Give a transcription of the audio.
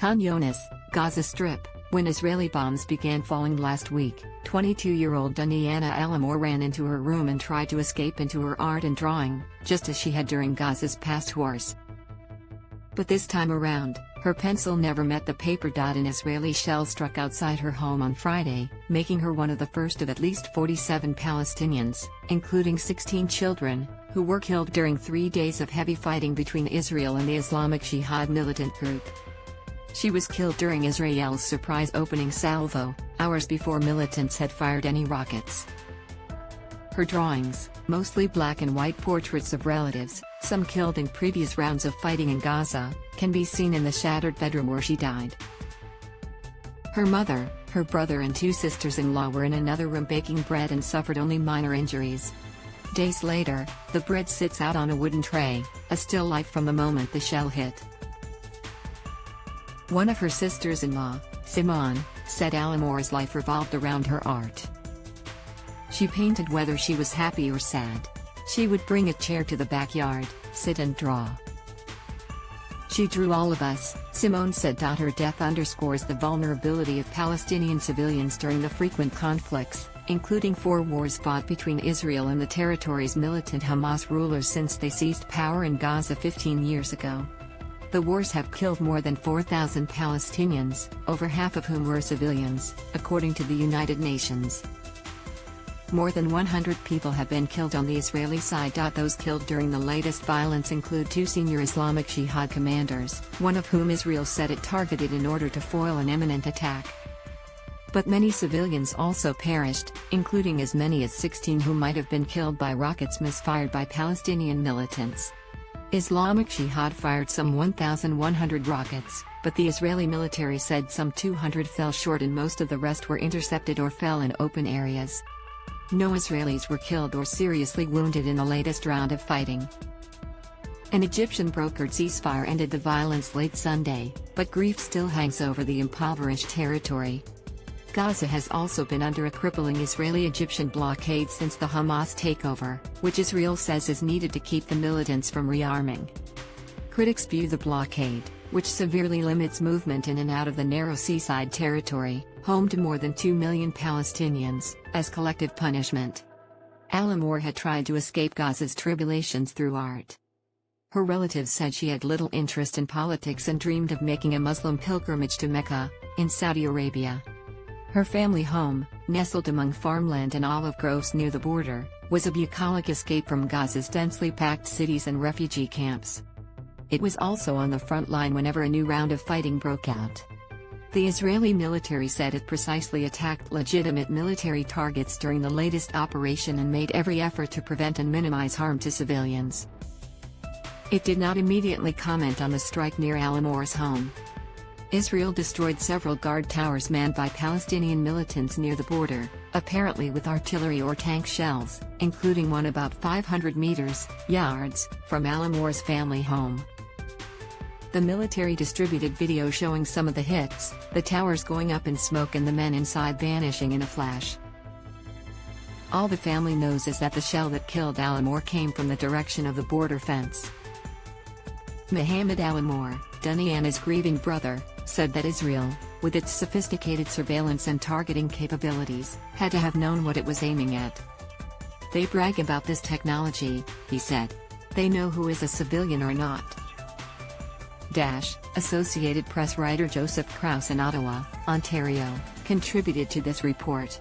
YOUNIS, Gaza Strip. When Israeli bombs began falling last week, 22-year-old Duniana al-Amour ran into her room and tried to escape into her art and drawing, just as she had during Gaza's past wars. But this time around, her pencil never met the paper.An Israeli shell struck outside her home on Friday, making her one of the first of at least 47 Palestinians, including 16 children, who were killed during 3 days of heavy fighting between Israel and the Islamic Jihad militant group. She was killed during Israel's surprise opening salvo, hours before militants had fired any rockets. Her drawings, mostly black and white portraits of relatives, some killed in previous rounds of fighting in Gaza, can be seen in the shattered bedroom where she died. Her mother, her brother and 2 sisters-in-law were in another room baking bread and suffered only minor injuries. Days later, the bread sits out on a wooden tray, a still life from the moment the shell hit. One of her sisters-in-law, Simone, said al-Amour's life revolved around her art. She painted whether she was happy or sad. She would bring a chair to the backyard, sit and draw. She drew all of us, Simone said. Her death underscores the vulnerability of Palestinian civilians during the frequent conflicts, including 4 wars fought between Israel and the territory's militant Hamas rulers since they seized power in Gaza 15 years ago. The wars have killed more than 4,000 Palestinians, over half of whom were civilians, according to the United Nations. More than 100 people have been killed on the Israeli side. Those killed during the latest violence include 2 senior Islamic Jihad commanders, one of whom Israel said it targeted in order to foil an imminent attack. But many civilians also perished, including as many as 16 who might have been killed by rockets misfired by Palestinian militants. Islamic Jihad fired some 1,100 rockets, but the Israeli military said some 200 fell short and most of the rest were intercepted or fell in open areas. No Israelis were killed or seriously wounded in the latest round of fighting. An Egyptian-brokered ceasefire ended the violence late Sunday, but grief still hangs over the impoverished territory. Gaza has also been under a crippling Israeli-Egyptian blockade since the Hamas takeover, which Israel says is needed to keep the militants from rearming. Critics view the blockade, which severely limits movement in and out of the narrow seaside territory, home to more than 2 million Palestinians, as collective punishment. Al-Amour had tried to escape Gaza's tribulations through art. Her relatives said she had little interest in politics and dreamed of making a Muslim pilgrimage to Mecca, in Saudi Arabia. Her family home, nestled among farmland and olive groves near the border, was a bucolic escape from Gaza's densely packed cities and refugee camps. It was also on the front line whenever a new round of fighting broke out. The Israeli military said it precisely attacked legitimate military targets during the latest operation and made every effort to prevent and minimize harm to civilians. It did not immediately comment on the strike near al-Amour's home. Israel destroyed several guard towers manned by Palestinian militants near the border, apparently with artillery or tank shells, including one about 500 yards, from al-Amour's family home. The military distributed video showing some of the hits, the towers going up in smoke and the men inside vanishing in a flash. All the family knows is that the shell that killed al-Amour came from the direction of the border fence. Mohammed al-Amour, Duniana's grieving brother, said that Israel, with its sophisticated surveillance and targeting capabilities, had to have known what it was aiming at. They brag about this technology, he said. They know who is a civilian or not. Associated Press writer Joseph Krause in Ottawa, Ontario, contributed to this report.